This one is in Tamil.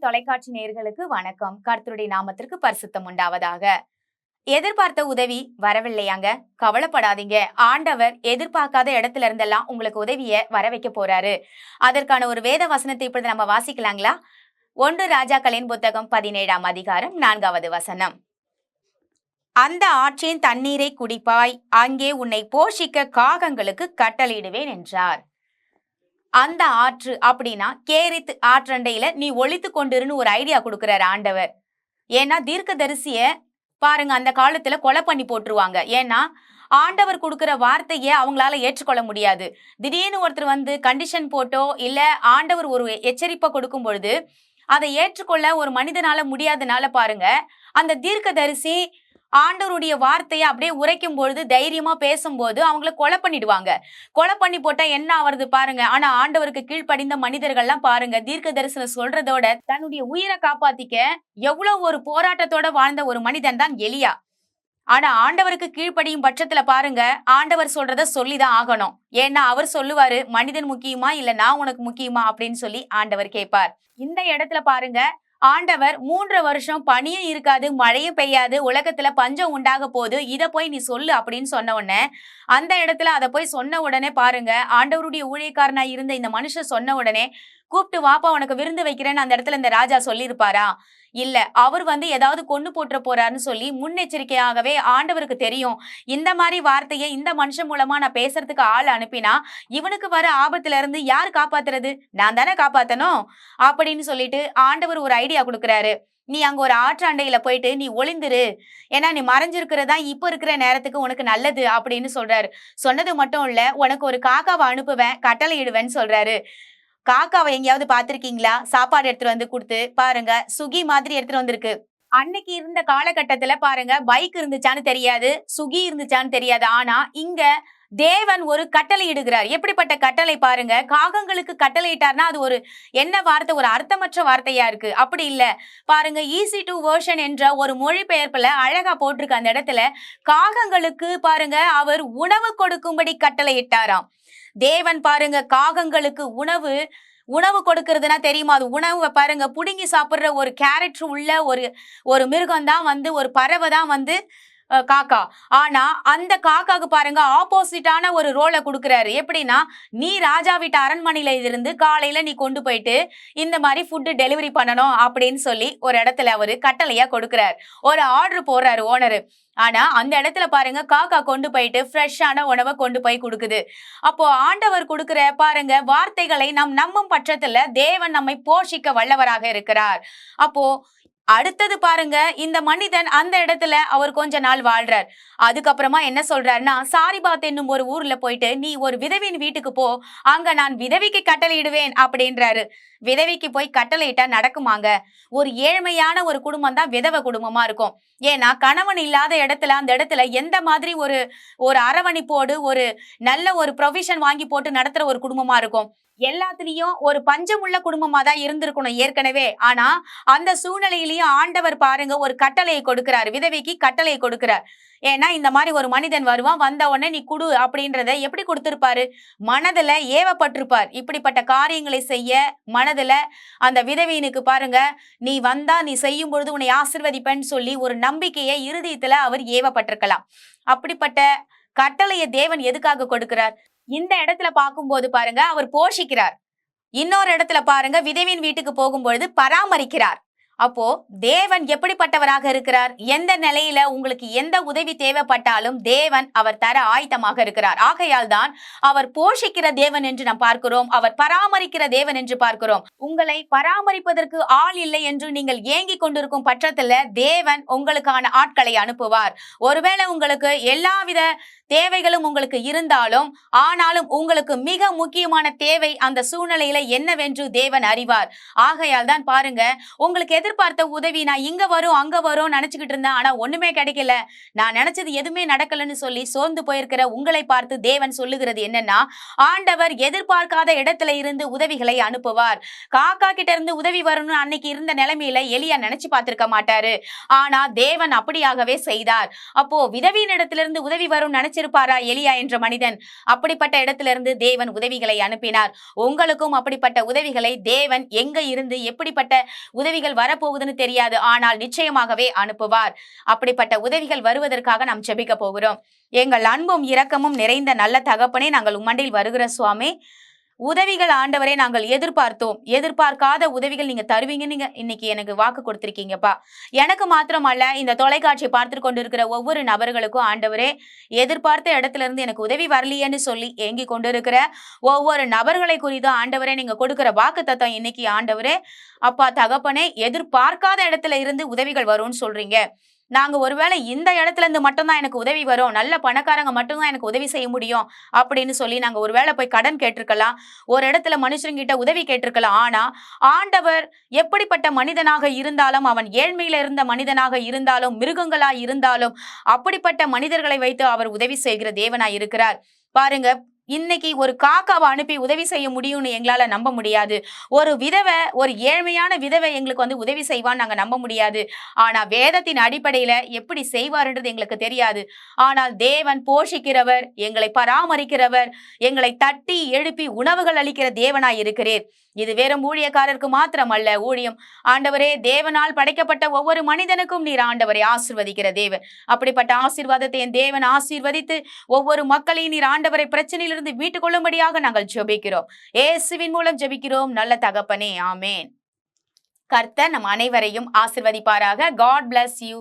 தொலைக்காட்சி நேயர்களுக்கு வணக்கம். கர்த்தருடைய நாமத்திற்கு பரிசுத்தம் உண்டாவதாக. எதிர்பார்த்த உதவி வரவில்லையாங்க? கவலைப்படாதீங்க. ஆண்டவர் எதிர்பார்க்காத இடத்துல இருந்தெல்லாம் உங்களுக்கு உதவிய வர வைக்க போறாரு. அதற்கான ஒரு வேத வசனத்தை இப்பொழுது நம்ம வாசிக்கலாங்களா? 1 ராஜாக்களின் புத்தகம் 17ஆம் அதிகாரம் 4வது வசனம். அந்த ஆற்றின் தண்ணீரை குடிப்பாய், அங்கே உன்னை போஷிக்க காகங்களுக்கு கட்டளையிடுவேன் என்றார். அந்த ஆற்று அப்படின்னா கேரித் ஆற்றண்டையில நீ ஒளித்து கொண்டிருன்னு ஒரு ஐடியா கொடுக்கிறார் ஆண்டவர். ஏன்னா தீர்க்கதரிசிய பாருங்க, அந்த காலத்துல கொலை பண்ணி போட்டுருவாங்க. ஏன்னா ஆண்டவர் கொடுக்கிற வார்த்தையை அவங்களால ஏற்றுக்கொள்ள முடியாது. திடீர்னு ஒருத்தர் வந்து கண்டிஷன் போட்டோ இல்ல ஆண்டவர் ஒரு எச்சரிப்பை கொடுக்கும் பொழுது அதை ஏற்றுக்கொள்ள ஒரு மனிதனால முடியாதனால பாருங்க, அந்த தீர்க்கதரிசி ஆண்டவருடைய வார்த்தையை அப்படியே உரைக்கும் பொழுது தைரியமா பேசும்போது அவங்கள கொலை பண்ணிடுவாங்க. கொலை பண்ணி போட்டா என்ன ஆவறது பாருங்க. ஆனா ஆண்டவருக்கு கீழ்ப்படிந்த மனிதர்கள்லாம் பாருங்க, தீர்க்க தரிசனம் சொல்றதோட தன்னுடைய உயிரை காப்பாத்திக்க எவ்வளவு ஒரு போராட்டத்தோட வாழ்ந்த ஒரு மனிதன் தான் எலியா. ஆனா ஆண்டவருக்கு கீழ்ப்படியும் பட்சத்துல பாருங்க, ஆண்டவர் சொல்றத சொல்லிதான் ஆகணும். ஏன்னா அவர் சொல்லுவாரு, மனிதன் முக்கியமா இல்ல நான் உனக்கு முக்கியமா அப்படின்னு சொல்லி ஆண்டவர் கேட்பார். இந்த இடத்துல பாருங்க, ஆண்டவர் 3 வருஷம் பனியும் இருக்காது, மழையும் பெய்யாது, உலகத்துல பஞ்சம் உண்டாக போகுது, இத போய் நீ சொல்லு அப்படின்னு சொன்ன உடனே அந்த இடத்துல அதை போய் சொன்ன உடனே பாருங்க, ஆண்டவருடைய ஊழியக்காரனா இருந்த இந்த மனுஷன் சொன்ன உடனே கூப்பிட்டு வாப்பா உனக்கு விருந்து வைக்கிறேன்னு அந்த இடத்துல இந்த ராஜா சொல்லியிருப்பாரா? இல்ல. அவர் வந்து ஏதாவது கொண்டு போட்டுற போறாருன்னு சொல்லி முன்னெச்சரிக்கையாகவே ஆண்டவருக்கு தெரியும், இந்த மாதிரி வார்த்தையை இந்த மனுஷன் மூலமா நான் பேசுறதுக்கு ஆள் அனுப்பினா இவனுக்கு வர ஆபத்துல இருந்து யாரு காப்பாத்துறது? நான் தானே காப்பாத்தணும் அப்படின்னு சொல்லிட்டு ஆண்டவர் ஒரு ஐடியா கொடுக்குறாரு. நீ அங்க ஒரு ஆற்றாண்டையில போயிட்டு நீ ஒளிந்துரு, ஏன்னா நீ மறைஞ்சிருக்கிறதா இப்ப இருக்கிற நேரத்துக்கு உனக்கு நல்லது அப்படின்னு சொல்றாரு. சொன்னது மட்டும் இல்ல, உனக்கு ஒரு காக்காவை அனுப்புவேன், கட்டளை இடுவேன்னு சொல்றாரு. காக்காவை எங்கேயாவது பாத்திருக்கீங்களா? சாப்பாடு எடுத்துட்டு வந்து கொடுத்து பாருங்க, சுகி மாதிரி எடுத்துட்டு வந்திருக்கு. அன்னைக்கு இருந்த காலகட்டத்துல பாருங்க, பைக் இருந்துச்சான்னு தெரியாது, சுகி இருந்துச்சான்னு தெரியாது. ஆனா இங்க தேவன் ஒரு கட்டளை இடுகிறார். எப்படிப்பட்ட கட்டளை பாருங்க. காகங்களுக்கு கட்டளை இட்டார்னா அது ஒரு என்ன வார்த்தை, ஒரு அர்த்தமற்ற வார்த்தையா இருக்கு. அப்படி இல்ல பாருங்க, ஈஸி டு வேர்ஷன் என்ற ஒரு மொழிபெயர்ப்புல அழகா போட்டிருக்கு. அந்த இடத்துல காகங்களுக்கு பாருங்க அவர் உணவு கொடுக்கும்படி கட்டளை இட்டாராம். தேவன் பாருங்க காகங்களுக்கு உணவு கொடுக்கறதுனா தெரியுமா? அது உணவை பாருங்க புடுங்கி சாப்பிடுற ஒரு கேரக்டர் உள்ள ஒரு மிருகம் தான் வந்து, ஒரு பறவை தான் வந்து காக்கா. ஆனா அந்த காக்காக்கு பாருங்க ஆப்போசிட்டான ஒரு ரோலை கொடுக்கிறாரு. எப்படின்னா, நீ ராஜா வீட்டு அரண்மனையில இருந்து காலையில நீ கொண்டு போயிட்டு இந்த மாதிரி ஃபுட்டு டெலிவரி பண்ணணும் அப்படின்னு சொல்லி ஒரு இடத்துல அவரு கட்டளையா கொடுக்கிறார். ஒரு ஆர்டர் போடுறாரு ஓனரு. ஆனா அந்த இடத்துல பாருங்க, காக்கா கொண்டு போயிட்டு ஃப்ரெஷ்ஷான உணவை கொண்டு போய் கொடுக்குது. அப்போ ஆண்டவர் கொடுக்கிற பாருங்க வார்த்தைகளை நாம் நம்பும் பட்சத்துல தேவன் நம்மை போஷிக்க வல்லவராக இருக்கிறார். அப்போ அடுத்தது பாருங்க, இந்த மனிதன் அந்த இடத்துல அவர் கொஞ்ச நாள் வாழ்றார். அதுக்கப்புறமா என்ன சொல்றாருன்னா, சாரிபாத் என்னும் ஒரு ஊர்ல போயிட்டு நீ ஒரு விதவியின் வீட்டுக்கு போ, அங்க நான் விதவிக்கு கட்டளையிடுவேன் அப்படின்றாரு. விதவிக்கு போய் கட்டளையிட்டா நடக்குமாங்க? ஒரு ஏழ்மையான ஒரு குடும்பம் தான் விதவ குடும்பமா இருக்கும். ஏன்னா கணவன் இல்லாத இடத்துல அந்த இடத்துல எந்த மாதிரி ஒரு அரவணைப்போடு ஒரு நல்ல ஒரு ப்ரொவிஷன் வாங்கி போட்டு நடத்துற ஒரு குடும்பமா இருக்கும். எல்லாத்துலயும் ஒரு பஞ்சமுள்ள குடும்பமா தான் இருந்திருக்கணும் ஏற்கனவே. ஆனா அந்த சூழ்நிலையிலயும் ஆண்டவர் பாருங்க ஒரு கட்டளையை கொடுக்கிறார், விதவைக்கு கட்டளையை கொடுக்கிறார். ஏன்னா இந்த மாதிரி ஒரு மனிதன் வருவான், வந்த உடனே நீ குடு அப்படின்றத எப்படி கொடுத்திருப்பாரு? மனதுல ஏவப்பட்டிருப்பார். இப்படிப்பட்ட காரியங்களை செய்ய மனதுல அந்த விதவியனுக்கு பாருங்க, நீ வந்தா நீ செய்யும் பொழுது உன்னை ஆசீர்வதிப்பேன்னு சொல்லி ஒரு நம்பிக்கையை இருதயத்துல அவர் ஏவப்பட்டிருக்கலாம். அப்படிப்பட்ட கட்டளையை தேவன் எதுக்காக கொடுக்கிறார்? இந்த இடத்துல பார்க்கும்போது பாருங்க, அவர் போஷிக்கிறார். இன்னொரு இடத்துல பாருங்க, விதவியின் வீட்டுக்கு போகும்பொழுது பராமரிக்கிறார். அப்போ தேவன் எப்படிப்பட்டவராக இருக்கிறார்? எந்த நிலையில உங்களுக்கு எந்த உதவி தேவைப்பட்டாலும் தேவன் அவர் தர ஆயத்தமாக இருக்கிறார். ஆகையால் தான் அவர் போஷிக்கிற தேவன் என்று நாம் பார்க்கிறோம், அவர் பராமரிக்கிற தேவன் என்று பார்க்கிறோம். உங்களை பராமரிப்பதற்கு ஆள் இல்லை என்று நீங்கள் ஏங்கி கொண்டிருக்கும் பட்சத்துல தேவன் உங்களுக்கான ஆட்களை அனுப்புவார். ஒருவேளை உங்களுக்கு எல்லாவித தேவைகளும் உங்களுக்கு இருந்தாலும், ஆனாலும் உங்களுக்கு மிக முக்கியமான தேவை அந்த சூழ்நிலையில என்னவென்று தேவன் அறிவார். ஆகையால் தான் பாருங்க, உங்களுக்கு எதிர்பார்த்த உதவி நான் இங்க வரும் அங்க வரும் நினைச்சுக்கிட்டு இருந்தேன், ஆனா ஒண்ணுமே கிடைக்கல, நான் நினைச்சது எதுவுமே நடக்கலன்னு சொல்லி சோர்ந்து போயிருக்கிற உங்களை பார்த்து தேவன் சொல்லுகிறது என்னன்னா, ஆண்டவர் எதிர்பார்க்காத இடத்துல இருந்து உதவிகளை அனுப்புவார். காக்கா கிட்ட இருந்து உதவி வரணும்னு அன்னைக்கு இருந்த நிலைமையில எலியா நினைச்சு பார்த்திருக்க மாட்டாரு. ஆனா தேவன் அப்படியாகவே செய்தார். அப்போ விதவியின் இடத்துல இருந்து உதவி வரும் நினைச்சு நினைச்சிருப்பாரா எலியா என்ற மனிதன்? அப்படிப்பட்ட இடத்துல இருந்து தேவன் உதவிகளை அனுப்பினார். உங்களுக்கும் அப்படிப்பட்ட உதவிகளை தேவன் எங்க இருந்து எப்படிப்பட்ட உதவிகள் வரப்போகுதுன்னு தெரியாது, ஆனால் நிச்சயமாகவே அனுப்புவார். அப்படிப்பட்ட உதவிகள் வருவதற்காக நாம் ஜெபிக்க போகிறோம். எங்கள் அன்பும் இரக்கமும் நிறைந்த நல்ல தகப்பனே, நாங்கள் உம்மண்டையில் வருகிற சுவாமி, உதவிகள் ஆண்டவரே நாங்கள் எதிர்பார்த்தோம், எதிர்பார்க்காத உதவிகள் நீங்க தருவீங்கன்னு நீங்க இன்னைக்கு எனக்கு வாக்கு கொடுத்திருக்கீங்கப்பா. எனக்கு மாத்திரமல்ல, இந்த தொலைக்காட்சி பார்த்து கொண்டிருக்கிற ஒவ்வொரு நபர்களுக்கும் ஆண்டவரே, எதிர்பார்த்த இடத்துல இருந்து எனக்கு உதவி வரலையேன்னு சொல்லி ஏங்கி கொண்டிருக்கிற ஒவ்வொரு நபர்களை குறித்து ஆண்டவரே நீங்க கொடுக்கிற வாக்கு தத்தம் இன்னைக்கு ஆண்டவரே அப்பா தகப்பனே, எதிர்பார்க்காத இடத்துல இருந்து உதவிகள் வரும்னு சொல்றீங்க. நாங்க ஒருவேளை இந்த இடத்துல இருந்து மட்டும்தான் எனக்கு உதவி வரும், நல்ல பணக்காரங்க மட்டும்தான் எனக்கு உதவி செய்ய முடியும் அப்படின்னு சொல்லி நாங்க ஒருவேளை போய் கடன் கேட்டிருக்கலாம், ஒரு இடத்துல மனுஷங்கிட்ட உதவி கேட்டிருக்கலாம். ஆனா ஆண்டவர் எப்படிப்பட்ட மனிதனாக இருந்தாலும், அவன் ஏழ்மையில இருந்த மனிதனாக இருந்தாலும், மிருகங்களா இருந்தாலும், அப்படிப்பட்ட மனிதர்களை வைத்து அவர் உதவி செய்கிற தேவனாய் இருக்கிறார். பாருங்க, இன்னைக்கு ஒரு காக்காவை அனுப்பி உதவி செய்ய முடியும்னு எங்களால நம்ப முடியாது. ஒரு விதவை, ஒரு ஏழ்மையான விதவை எங்களுக்கு உதவி செய்வான்னு நாங்க நம்ப முடியாது. ஆனா வேதத்தின் அடிப்படையில எப்படி செய்வார்ன்றது எங்களுக்கு தெரியாது. ஆனால் தேவன் போஷிக்கிறவர், எங்களை பராமரிக்கிறவர், எங்களை தட்டி எழுப்பி உணவுகள் அளிக்கிற தேவனாய் இருக்கிறீர். இது வெறும் ஊழியக்காரருக்கு மாத்திரம் அல்ல, ஊழியம் ஆண்டவரே தேவனால் படைக்கப்பட்ட ஒவ்வொரு மனிதனுக்கும் நீர் ஆண்டவரை ஆசீர்வதிக்கிற தேவன். அப்படிப்பட்ட ஆசீர்வாதத்தை என் தேவன் ஆசீர்வதித்து ஒவ்வொரு மக்களையும் நீர் ஆண்டவரை பிரச்சனையிலிருந்து மீட்டுக் கொள்ளும்படியாக நாங்கள் ஜெபிக்கிறோம். இயேசுவின் மூலம் ஜெபிக்கிறோம் நல்ல தகப்பனே, ஆமென். கர்த்தர் நம் அனைவரையும் ஆசீர்வதிப்பாராக. God bless you.